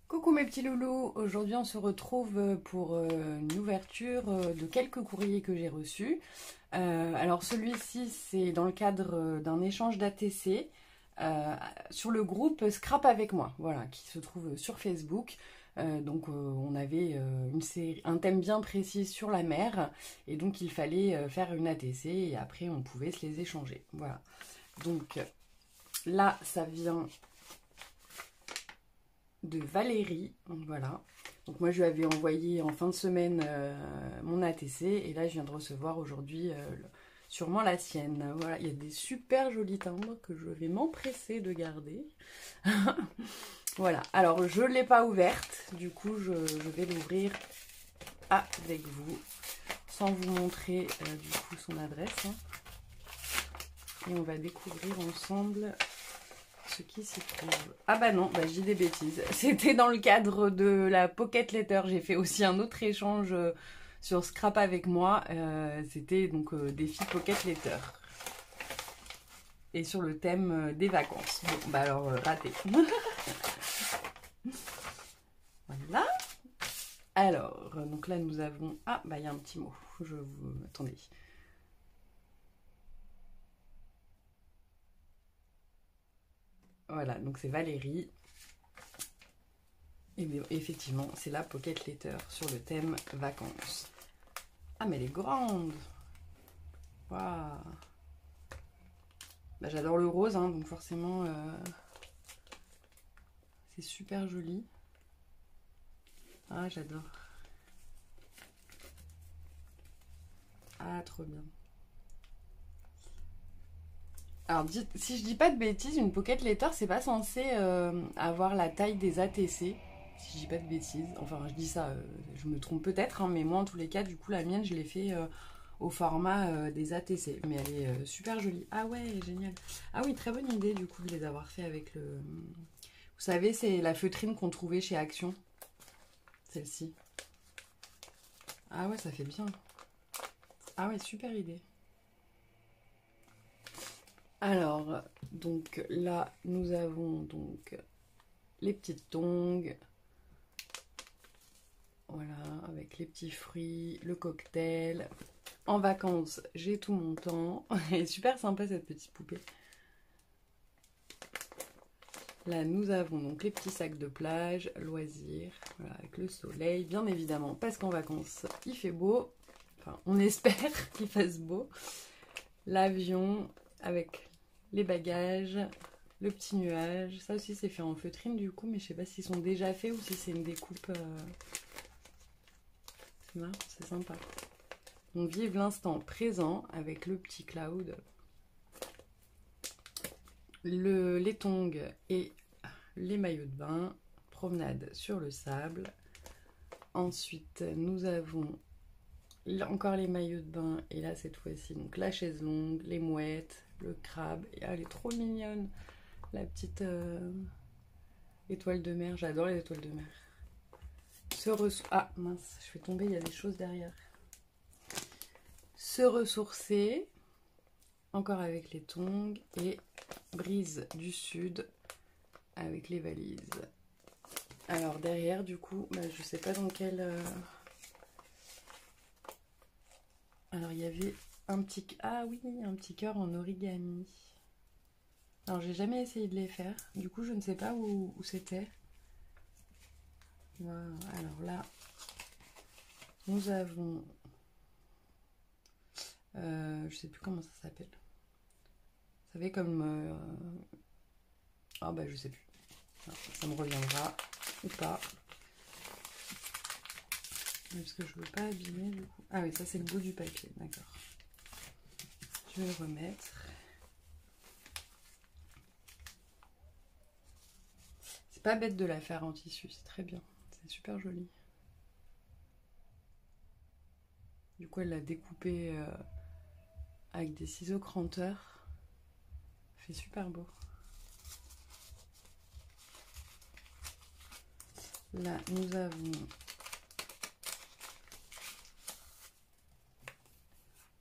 Coucou mes petits loulous, aujourd'hui on se retrouve pour une ouverture de quelques courriers que j'ai reçus. Alors celui-ci c'est dans le cadre d'un échange d'ATC sur le groupe Scrap avec moi, voilà, qui se trouve sur Facebook. Donc on avait un thème bien précis sur la mer et donc il fallait faire une ATC et après on pouvait se les échanger. Voilà. Donc là ça vient de Valérie, donc voilà. Donc moi je lui avais envoyé en fin de semaine mon ATC et là je viens de recevoir aujourd'hui sûrement la sienne. Voilà, il y a des super jolis timbres que je vais m'empresser de garder. Voilà, alors je ne l'ai pas ouverte, du coup je vais l'ouvrir avec vous, sans vous montrer du coup son adresse. Hein. Et on va découvrir ensemble ce qui s'y trouve. Ah bah non, bah, j'ai des bêtises. C'était dans le cadre de la Pocket Letter. J'ai fait aussi un autre échange sur Scrap avec moi. C'était donc défi Pocket Letter. Et sur le thème des vacances. Bon, bah alors, raté. Voilà. Alors, donc là nous avons... Ah, bah il y a un petit mot. Attendez. Voilà, donc c'est Valérie. Et bien, effectivement, c'est la Pocket Letter sur le thème vacances. Ah, mais elle est grande. Waouh. Bah, j'adore le rose, hein, donc forcément, c'est super joli. Ah, j'adore. Ah, trop bien. Alors, si je dis pas de bêtises, une Pocket Letter, c'est pas censé avoir la taille des ATC. Si je dis pas de bêtises. Enfin, je dis ça, je me trompe peut-être, hein, mais moi, en tous les cas, du coup, la mienne, je l'ai fait au format des ATC. Mais elle est super jolie. Ah ouais, génial. Ah oui, très bonne idée, du coup, de les avoir fait avec le... Vous savez, c'est la feutrine qu'on trouvait chez Action. Celle-ci. Ah ouais, ça fait bien. Ah ouais, super idée. Alors, donc là, nous avons donc les petites tongs. Voilà, avec les petits fruits, le cocktail. En vacances, j'ai tout mon temps. Elle est super sympa cette petite poupée. Là, nous avons donc les petits sacs de plage, loisirs, voilà, avec le soleil, bien évidemment, parce qu'en vacances, il fait beau. Enfin, on espère qu'il fasse beau. L'avion avec les bagages, le petit nuage. Ça aussi, c'est fait en feutrine du coup, mais je sais pas s'ils sont déjà faits ou si c'est une découpe. C'est marrant, c'est sympa. On vive l'instant présent avec le petit cloud. Les tongs et les maillots de bain, promenade sur le sable. Ensuite, nous avons encore les maillots de bain et là cette fois-ci donc la chaise longue, les mouettes, le crabe. Et elle est trop mignonne, la petite étoile de mer. J'adore les étoiles de mer. Ah mince, je fais tomber, il y a des choses derrière. Se ressourcer, encore avec les tongs et brise du sud avec les valises. Alors derrière du coup, bah, je sais pas dans quel... Alors il y avait un petit... Ah oui, un petit cœur en origami. Alors j'ai jamais essayé de les faire, du coup je ne sais pas où c'était. Voilà. Alors là, nous avons... je sais plus comment ça s'appelle. Vous savez comme... Ah bah je sais plus. Alors, ça me reviendra ou pas. Parce que je veux pas abîmer du coup. Ah oui, ça c'est le bout du papier, d'accord. Je vais le remettre. C'est pas bête de la faire en tissu, c'est très bien. C'est super joli. Du coup, elle l'a découpé avec des ciseaux cranteurs. Ça fait super beau. Là, nous avons...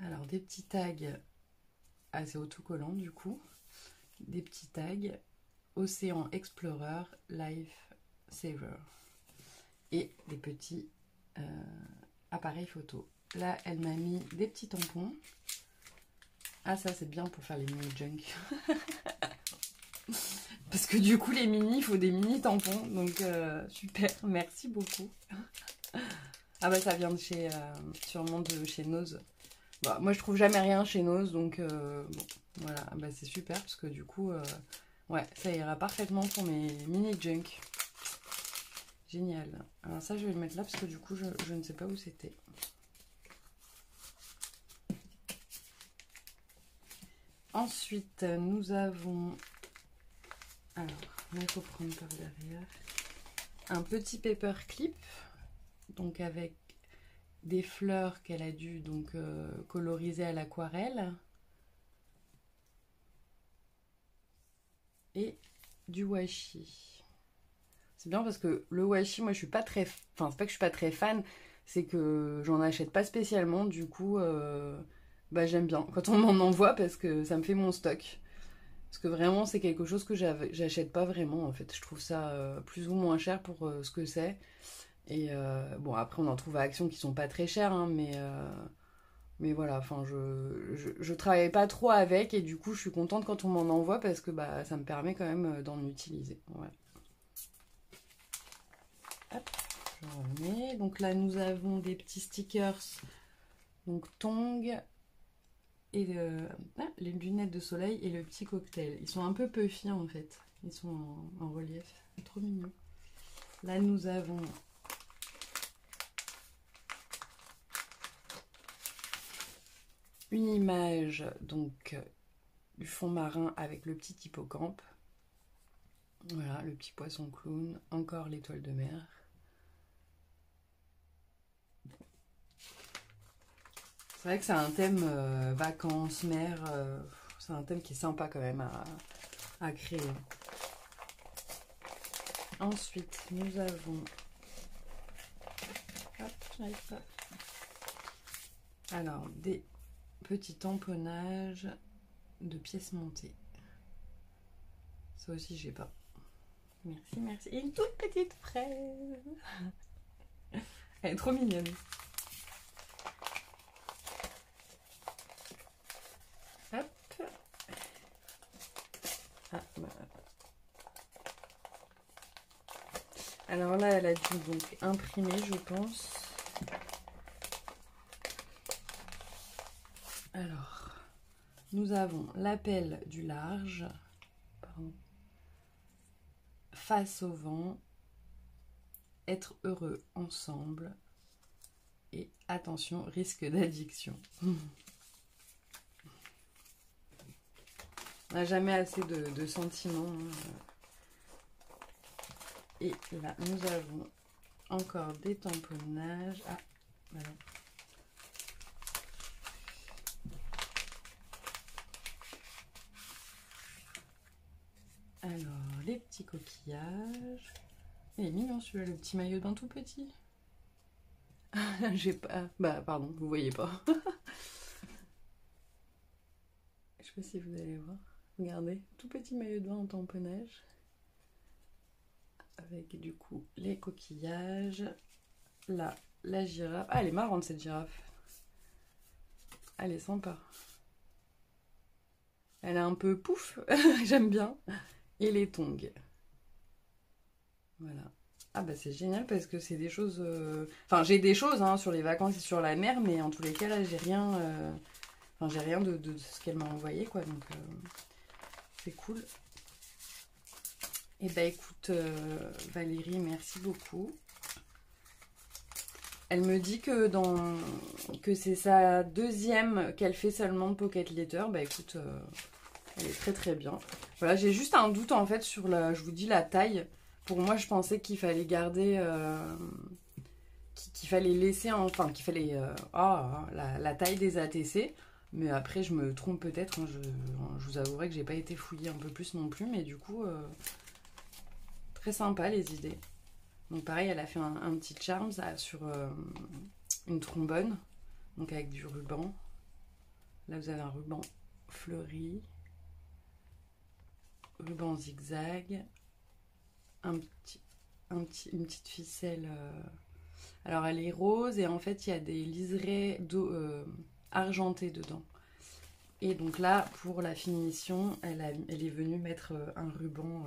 Alors, des petits tags. Ah, c'est autocollant du coup. Des petits tags. Océan Explorer, Life Saver. Et des petits appareils photo. Là, elle m'a mis des petits tampons. Ah, ça, c'est bien pour faire les mini junk. Parce que du coup, les mini, il faut des mini tampons. Donc, super. Merci beaucoup. Ah bah, ça vient de chez... sûrement de chez Nose. Bah, moi, je trouve jamais rien chez Nose. Donc, bon, voilà. Bah, c'est super. Parce que du coup, ouais, ça ira parfaitement pour mes mini junk. Génial. Alors ça, je vais le mettre là parce que du coup, je ne sais pas où c'était. Ensuite, nous avons... Alors, là, il faut prendre par derrière. Un petit paper clip. Donc, avec des fleurs qu'elle a dû donc coloriser à l'aquarelle. Et du washi. C'est bien parce que le washi, moi, je suis pas très... Enfin, c'est pas que je suis pas très fan, c'est que j'en achète pas spécialement. Du coup, bah, j'aime bien quand on m'en envoie parce que ça me fait mon stock. Parce que vraiment, c'est quelque chose que j'achète pas vraiment, en fait. Je trouve ça plus ou moins cher pour ce que c'est. Et bon, après, on en trouve à Action qui sont pas très chers, hein, mais voilà, enfin, je travaille pas trop avec et du coup, je suis contente quand on m'en envoie parce que bah, ça me permet quand même d'en utiliser. Voilà. Hop, je remets. Donc là, nous avons des petits stickers, donc Tong, et les lunettes de soleil et le petit cocktail. Ils sont un peu puffy en fait. Ils sont en relief. C'est trop mignon. Là, nous avons une image donc du fond marin avec le petit hippocampe. Voilà, le petit poisson clown. Encore l'étoile de mer. C'est vrai que c'est un thème vacances, mer. C'est un thème qui est sympa quand même à créer. Ensuite, nous avons... Hop, j'arrive pas. Alors, des petits tamponnages de pièces montées. Ça aussi, j'ai pas. Merci, merci. Et une toute petite fraise. Elle est trop mignonne. Hop. Ah, bah. Alors là, elle a dû donc imprimer, je pense. Alors, nous avons l'appel du large. Pardon. Face au vent. Être heureux ensemble. Et attention, risque d'addiction. On n'a jamais assez de sentiments. Et là, nous avons encore des tamponnages. Ah, voilà. Alors, les petits coquillages. Il est mignon celui-là, le petit maillot de bain tout petit. J'ai pas... Bah, pardon, vous voyez pas. Je sais pas si vous allez voir. Regardez, tout petit maillot de bain en tamponnage. Avec du coup les coquillages. Là, la girafe. Ah, elle est marrante cette girafe. Elle est sympa. Elle est un peu pouf. J'aime bien. Et les tongs. Voilà. Ah bah c'est génial parce que c'est des choses... Enfin, j'ai des choses hein, sur les vacances et sur la mer, mais en tous les cas, là, j'ai rien... Enfin, j'ai rien de ce qu'elle m'a envoyé, quoi. Donc, c'est cool. Et bah écoute, Valérie, merci beaucoup. Elle me dit que que c'est sa deuxième qu'elle fait seulement de Pocket Letter. Bah écoute, elle est très très bien. Voilà, j'ai juste un doute en fait sur la, je vous dis, la taille. Pour moi, je pensais qu'il fallait garder, qu'il fallait laisser, enfin qu'il fallait la taille des ATC. Mais après, je me trompe peut-être. Hein, je vous avouerai que j'ai pas été fouillée un peu plus non plus, mais du coup, très sympa les idées. Donc pareil, elle a fait un petit charm sur une trombone, donc avec du ruban. Là, vous avez un ruban fleuri, ruban zigzag, un petit une petite ficelle. Alors elle est rose et en fait il y a des liserés argentés dedans. Et donc là, pour la finition, elle est venue mettre un ruban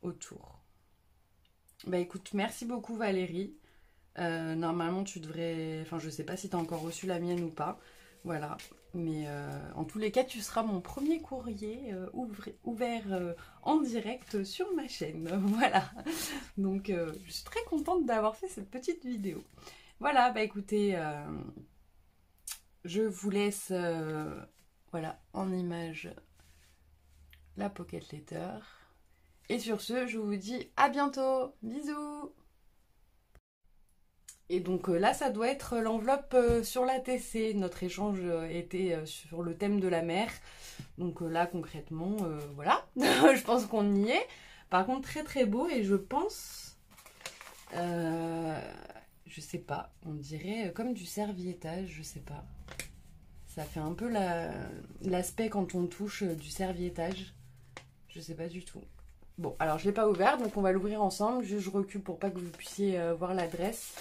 autour. Bah écoute, merci beaucoup Valérie. Normalement tu devrais... Enfin je sais pas si tu as encore reçu la mienne ou pas. Voilà. Mais en tous les cas, tu seras mon premier courrier ouvert en direct sur ma chaîne. Voilà. Donc je suis très contente d'avoir fait cette petite vidéo. Voilà, bah écoutez, je vous laisse voilà, en image la pocket letter. Et sur ce, je vous dis à bientôt. Bisous. Et donc là, ça doit être l'enveloppe sur la TC. Notre échange était sur le thème de la mer. Donc là, concrètement, voilà. Je pense qu'on y est. Par contre, très très beau. Et je pense... je sais pas. On dirait comme du serviettage. Je sais pas. Ça fait un peu l'aspect quand on touche du serviettage. Je sais pas du tout. Bon, alors je l'ai pas ouvert. Donc on va l'ouvrir ensemble. Je recule pour pas que vous puissiez voir l'adresse.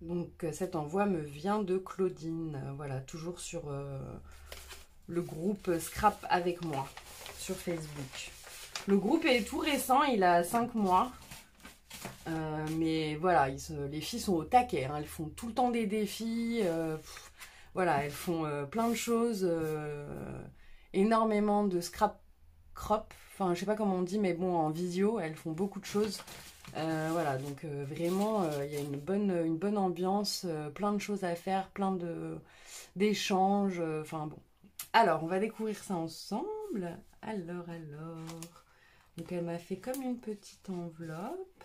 Donc cet envoi me vient de Claudine, voilà, toujours sur le groupe Scrap avec moi, sur Facebook. Le groupe est tout récent, il a 5 mois, mais voilà, les filles sont au taquet, hein, elles font tout le temps des défis, voilà, elles font plein de choses, énormément de scrap crop, enfin je sais pas comment on dit, mais bon, en visio, elles font beaucoup de choses. Voilà, donc vraiment, il y a une bonne ambiance, plein de choses à faire, plein d'échanges, enfin bon. Alors, on va découvrir ça ensemble. Alors. Donc, elle m'a fait comme une petite enveloppe.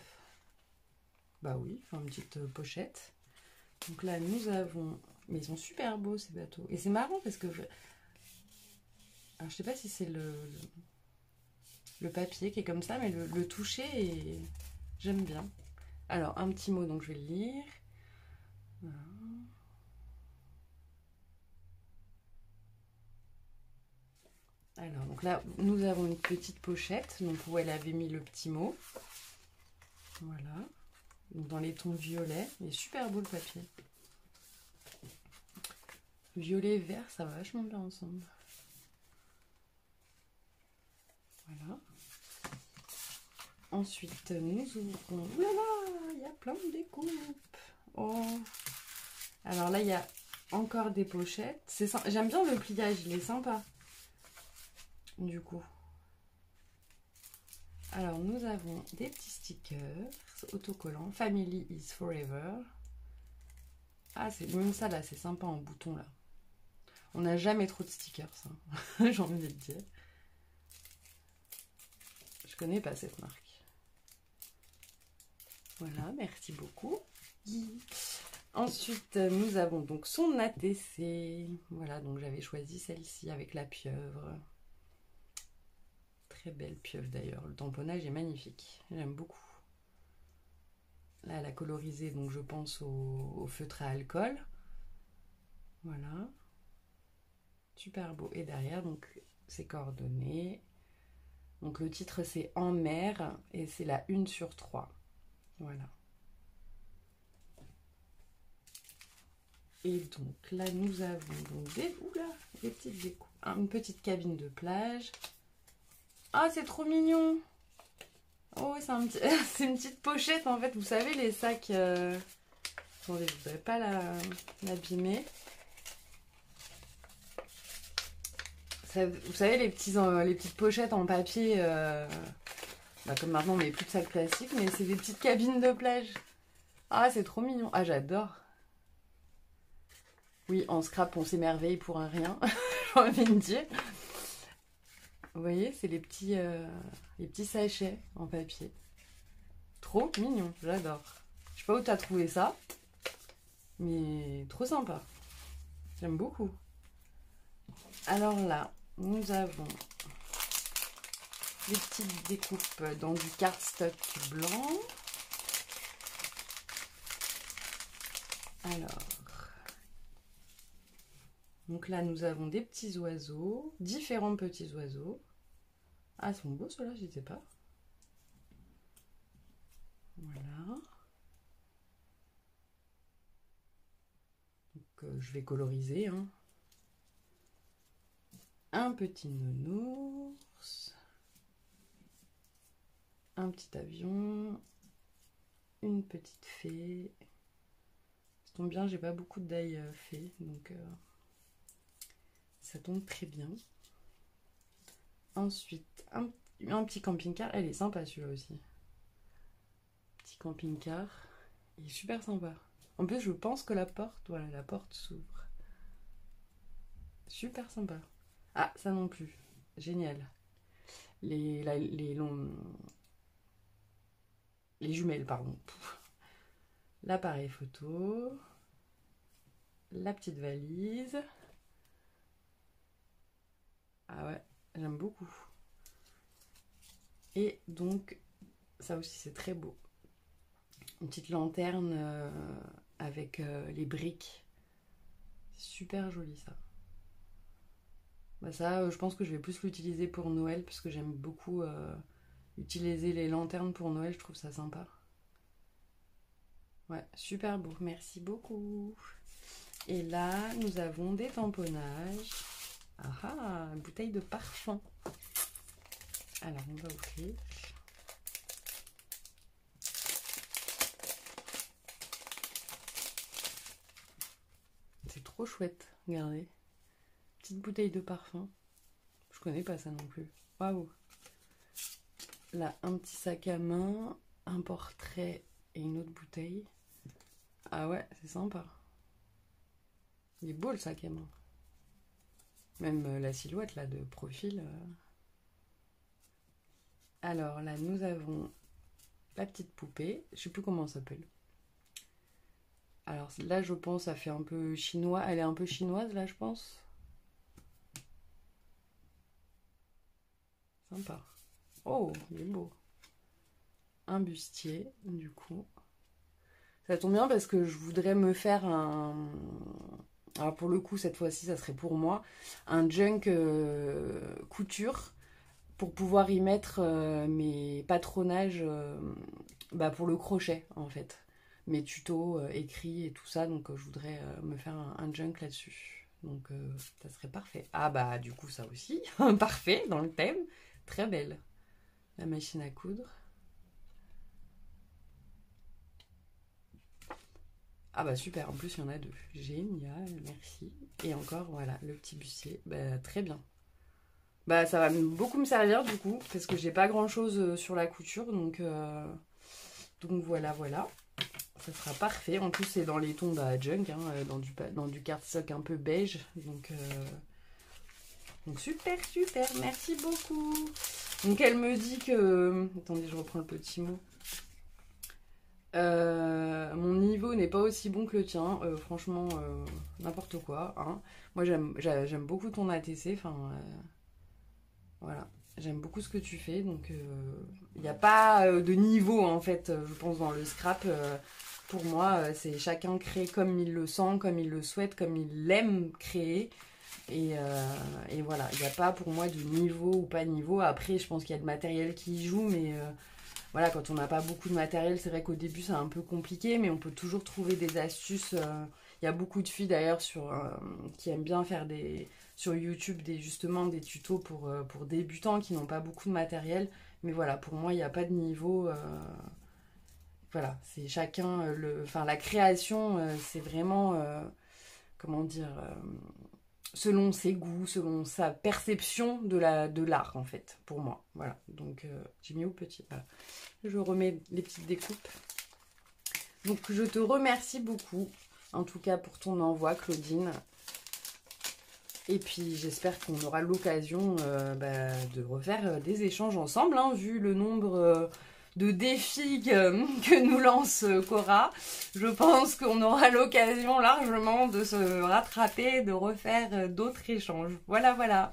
Bah oui, enfin une petite pochette. Donc là, nous avons... Mais ils sont super beaux, ces bateaux. Et c'est marrant parce que... Alors, je sais pas si c'est le papier qui est comme ça, mais le toucher est... J'aime bien. Alors, un petit mot, donc je vais le lire. Voilà. Alors, donc là, nous avons une petite pochette, donc où elle avait mis le petit mot. Voilà. Donc, dans les tons violets. Il est super beau le papier. Violet et vert, ça va vachement bien ensemble. Voilà. Ensuite, nous ouvrons... Ouh là là, il y a plein de découpes. Oh. Alors là, il y a encore des pochettes. J'aime bien le pliage, il est sympa. Du coup. Alors, nous avons des petits stickers autocollants. Family is forever. Ah, c'est même ça là, c'est sympa en bouton là. On n'a jamais trop de stickers, ça. J'ai envie de dire. Je connais pas cette marque. Voilà, merci beaucoup. Ensuite, nous avons donc son ATC. Voilà, donc j'avais choisi celle-ci avec la pieuvre. Très belle pieuvre d'ailleurs. Le tamponnage est magnifique. J'aime beaucoup. Là, elle a colorisé, donc je pense au feutre à alcool. Voilà. Super beau. Et derrière, donc, ses coordonnées. Donc, le titre, c'est En mer. Et c'est la 1/3. Voilà. Et donc, là, nous avons donc des petites découpes. Une petite cabine de plage. Ah, c'est trop mignon! Oh, c'est une petite pochette, en fait. Vous savez, les sacs... Attendez, je ne voudrais pas l'abîmer. Vous savez, les petites pochettes en papier... Bah, comme maintenant, on met plus de sacs classiques, mais c'est des petites cabines de plage. Ah, c'est trop mignon. Ah, j'adore. Oui, en scrap, on s'émerveille pour un rien. J'ai envie de dire. Vous voyez, c'est les petits sachets en papier. Trop mignon, j'adore. Je sais pas où tu as trouvé ça, mais trop sympa. J'aime beaucoup. Alors là, nous avons des petites découpes dans du cardstock blanc. Alors, Donc là, nous avons des petits oiseaux, différents petits oiseaux. Ah, ils sont beaux ceux-là, je ne sais pas. Voilà. Donc, je vais coloriser. Hein. Un petit nounours. Un petit avion. Une petite fée. Ça tombe bien, j'ai pas beaucoup de die fée, donc ça tombe très bien. Ensuite, un petit camping-car. Elle est sympa celui-là aussi. Petit camping-car. Il est super sympa. En plus, je pense que la porte, voilà, la porte s'ouvre. Super sympa. Ah, ça non plus. Génial. Les jumelles, pardon. L'appareil photo. La petite valise. Ah ouais, j'aime beaucoup. Et donc, ça aussi c'est très beau. Une petite lanterne avec les briques. Super joli ça. Bah ça, je pense que je vais plus l'utiliser pour Noël parce que j'aime beaucoup utiliser les lanternes pour Noël, je trouve ça sympa. Ouais, super beau, merci beaucoup. Et là, nous avons des tamponnages. Ah ah, une bouteille de parfum. Alors, on va ouvrir. C'est trop chouette, regardez. Petite bouteille de parfum. Je connais pas ça non plus. Waouh. Là, un petit sac à main, un portrait et une autre bouteille. Ah ouais, c'est sympa. Il est beau le sac à main. Même la silhouette là de profil. Alors là, nous avons la petite poupée. Je sais plus comment ça s'appelle. Alors là, je pense, ça fait un peu chinois. Elle est un peu chinoise là, je pense. Sympa. Oh, il est beau. Un bustier, du coup. Ça tombe bien parce que je voudrais me faire un... Alors pour le coup, cette fois-ci, ça serait pour moi. Un junk couture pour pouvoir y mettre mes patronages pour le crochet, en fait. Mes tutos écrits et tout ça. Donc je voudrais me faire un junk là-dessus. Donc ça serait parfait. Ah bah du coup, ça aussi. Parfait, dans le thème. Très belle. La machine à coudre. Ah bah super, en plus il y en a deux. Génial, merci. Et encore, voilà, le petit bustier. Bah, très bien. Bah ça va beaucoup me servir du coup, parce que j'ai pas grand chose sur la couture, donc voilà, voilà. Ça sera parfait. En plus c'est dans les tons junk, hein, dans du cardstock un peu beige. Donc super, super, merci beaucoup. Donc elle me dit que... Attendez, je reprends le petit mot. Mon niveau n'est pas aussi bon que le tien, franchement, n'importe quoi. Hein. Moi, j'aime beaucoup ton ATC, enfin, voilà, j'aime beaucoup ce que tu fais, donc il n'y a pas de niveau en fait, je pense, dans le scrap. Pour moi, c'est chacun crée comme il le sent, comme il le souhaite, comme il l'aime créer. Et voilà, il n'y a pas pour moi de niveau ou pas niveau. Après, je pense qu'il y a le matériel qui y joue, mais voilà, quand on n'a pas beaucoup de matériel, c'est vrai qu'au début c'est un peu compliqué, mais on peut toujours trouver des astuces. Il y a beaucoup de filles d'ailleurs qui aiment bien faire sur YouTube justement des tutos pour débutants qui n'ont pas beaucoup de matériel. Mais voilà, pour moi, il n'y a pas de niveau. Voilà, c'est chacun. La création, c'est vraiment. Comment dire selon ses goûts, selon sa perception de l'art en fait, pour moi. Voilà, donc j'ai mis au petit. Voilà. Je remets les petites découpes. Donc je te remercie beaucoup, en tout cas pour ton envoi, Claudine. Et puis j'espère qu'on aura l'occasion de refaire des échanges ensemble, hein, vu le nombre de défis que nous lance Cora. Je pense qu'on aura l'occasion largement de se rattraper, de refaire d'autres échanges. Voilà, voilà.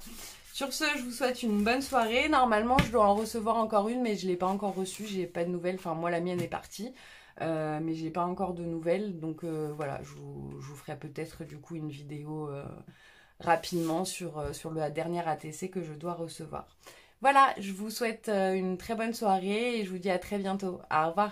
Sur ce, je vous souhaite une bonne soirée. Normalement, je dois en recevoir encore une, mais je ne l'ai pas encore reçue. J'ai pas de nouvelles. Enfin, moi, la mienne est partie. Mais j'ai pas encore de nouvelles. Donc voilà, je vous ferai peut-être du coup une vidéo rapidement sur la dernière ATC que je dois recevoir. Voilà, je vous souhaite une très bonne soirée et je vous dis à très bientôt. Au revoir.